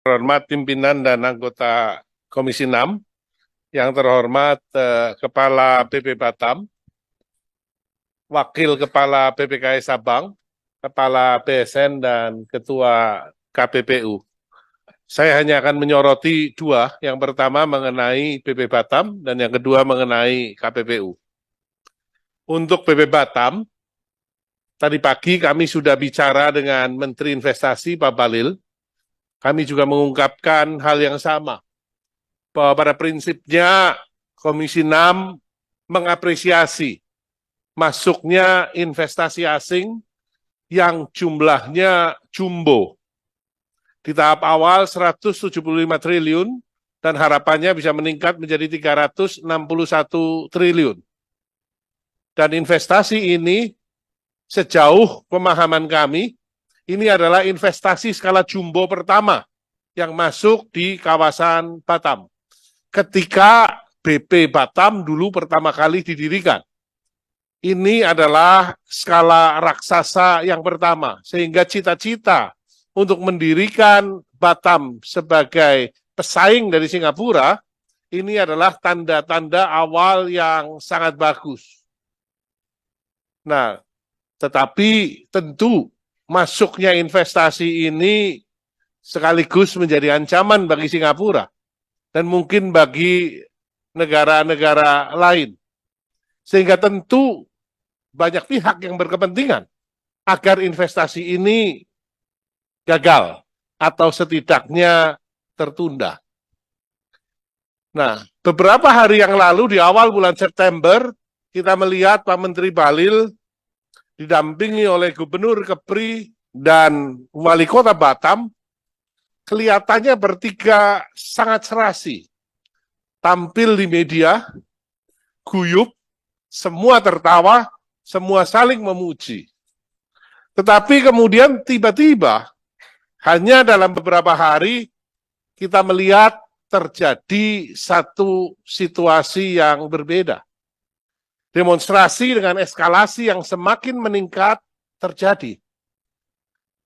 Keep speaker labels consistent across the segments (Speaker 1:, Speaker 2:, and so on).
Speaker 1: Terhormat pimpinan dan anggota Komisi 6, yang terhormat Kepala BP Batam, Wakil Kepala BPKS Sabang, Kepala BSN, dan Ketua KPPU. Saya hanya akan menyoroti dua, yang pertama mengenai BP Batam dan yang kedua mengenai KPPU. Untuk BP Batam, tadi pagi kami sudah bicara dengan Menteri Investasi Pak Bahlil. Kami juga mengungkapkan hal yang sama, bahwa pada prinsipnya Komisi 6 mengapresiasi masuknya investasi asing yang jumlahnya jumbo. Di tahap awal 175 triliun dan harapannya bisa meningkat menjadi 361 triliun. Dan investasi ini sejauh pemahaman kami, ini adalah investasi skala jumbo pertama yang masuk di kawasan Batam. Ketika BP Batam dulu pertama kali didirikan. Ini adalah skala raksasa yang pertama, sehingga cita-cita untuk mendirikan Batam sebagai pesaing dari Singapura, ini adalah tanda-tanda awal yang sangat bagus. Nah, tetapi tentu masuknya investasi ini sekaligus menjadi ancaman bagi Singapura dan mungkin bagi negara-negara lain. Sehingga tentu banyak pihak yang berkepentingan agar investasi ini gagal atau setidaknya tertunda. Nah, beberapa hari yang lalu di awal bulan September, kita melihat Pak Menteri Bahlil didampingi oleh Gubernur Kepri dan Wali Kota Batam, kelihatannya bertiga sangat serasi. Tampil di media, guyup, semua tertawa, semua saling memuji. Tetapi kemudian tiba-tiba, hanya dalam beberapa hari, kita melihat terjadi satu situasi yang berbeda. Demonstrasi dengan eskalasi yang semakin meningkat terjadi.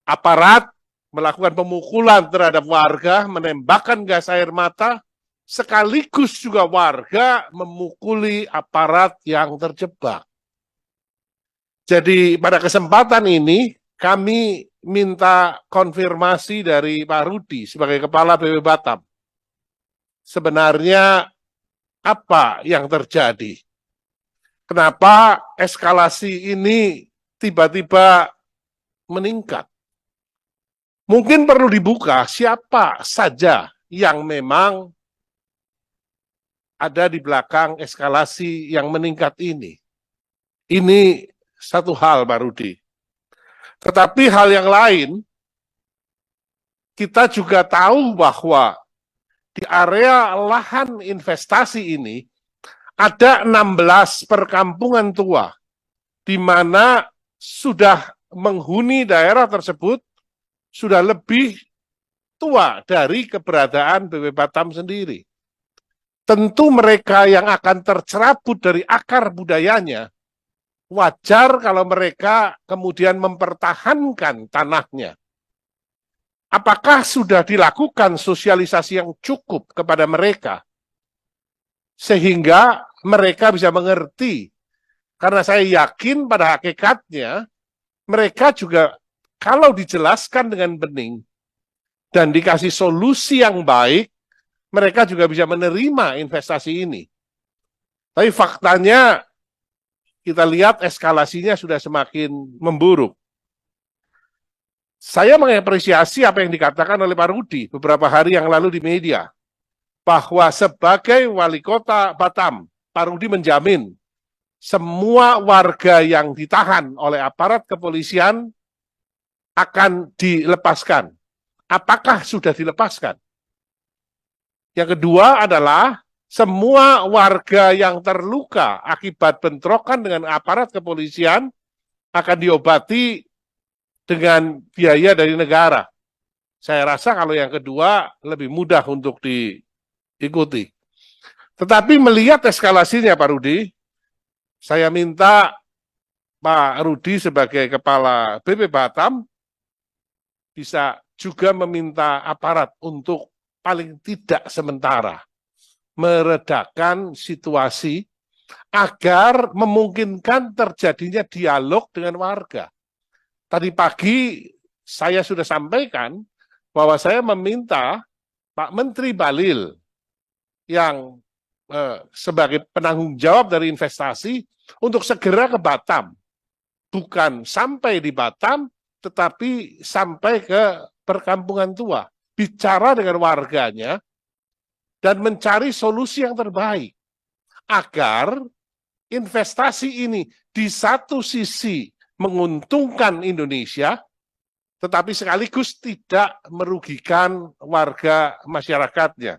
Speaker 1: Aparat melakukan pemukulan terhadap warga, menembakkan gas air mata, sekaligus juga warga memukuli aparat yang terjebak. Jadi pada kesempatan ini kami minta konfirmasi dari Pak Rudi sebagai Kepala BP Batam. Sebenarnya apa yang terjadi? Kenapa eskalasi ini tiba-tiba meningkat? Mungkin perlu dibuka siapa saja yang memang ada di belakang eskalasi yang meningkat ini. Ini satu hal, Pak Rudi. Tetapi hal yang lain, kita juga tahu bahwa di area lahan investasi ini ada 16 perkampungan tua, di mana sudah menghuni daerah tersebut sudah lebih tua dari keberadaan BP Batam sendiri. Tentu mereka yang akan tercerabut dari akar budayanya, wajar kalau mereka kemudian mempertahankan tanahnya. Apakah sudah dilakukan sosialisasi yang cukup kepada mereka? Sehingga mereka bisa mengerti. Karena saya yakin pada hakikatnya, mereka juga kalau dijelaskan dengan bening dan dikasih solusi yang baik, mereka juga bisa menerima investasi ini. Tapi faktanya, kita lihat eskalasinya sudah semakin memburuk. Saya mengapresiasi apa yang dikatakan oleh Pak Rudi beberapa hari yang lalu di media, bahwa sebagai wali kota Batam, Pak Rudi menjamin semua warga yang ditahan oleh aparat kepolisian akan dilepaskan. Apakah sudah dilepaskan? Yang kedua adalah semua warga yang terluka akibat bentrokan dengan aparat kepolisian akan diobati dengan biaya dari negara. Saya rasa kalau yang kedua lebih mudah untuk diikuti. Tetapi melihat eskalasinya Pak Rudi, saya minta Pak Rudi sebagai Kepala BP Batam bisa juga meminta aparat untuk paling tidak sementara meredakan situasi agar memungkinkan terjadinya dialog dengan warga. Tadi pagi saya sudah sampaikan bahwa saya meminta Pak Menteri Bahlil yang sebagai penanggung jawab dari investasi untuk segera ke Batam. Bukan sampai di Batam, tetapi sampai ke perkampungan tua. Bicara dengan warganya dan mencari solusi yang terbaik. Agar investasi ini di satu sisi menguntungkan Indonesia, tetapi sekaligus tidak merugikan warga masyarakatnya.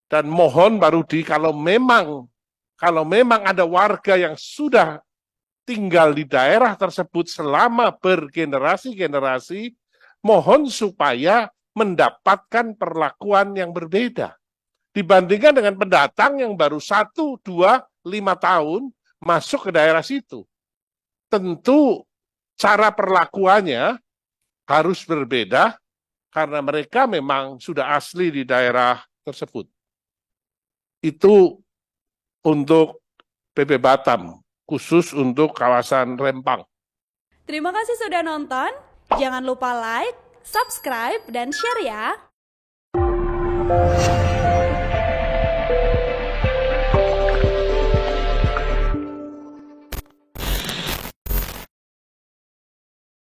Speaker 1: Dan mohon Pak Rudi, kalau memang ada warga yang sudah tinggal di daerah tersebut selama bergenerasi-generasi, mohon supaya mendapatkan perlakuan yang berbeda. Dibandingkan dengan pendatang yang baru 1, 2, 5 tahun masuk ke daerah situ. Tentu cara perlakuannya harus berbeda karena mereka memang sudah asli di daerah tersebut. Itu untuk PP Batam, khusus untuk kawasan Rempang.
Speaker 2: Terima kasih sudah nonton. Jangan lupa like, subscribe, dan share ya.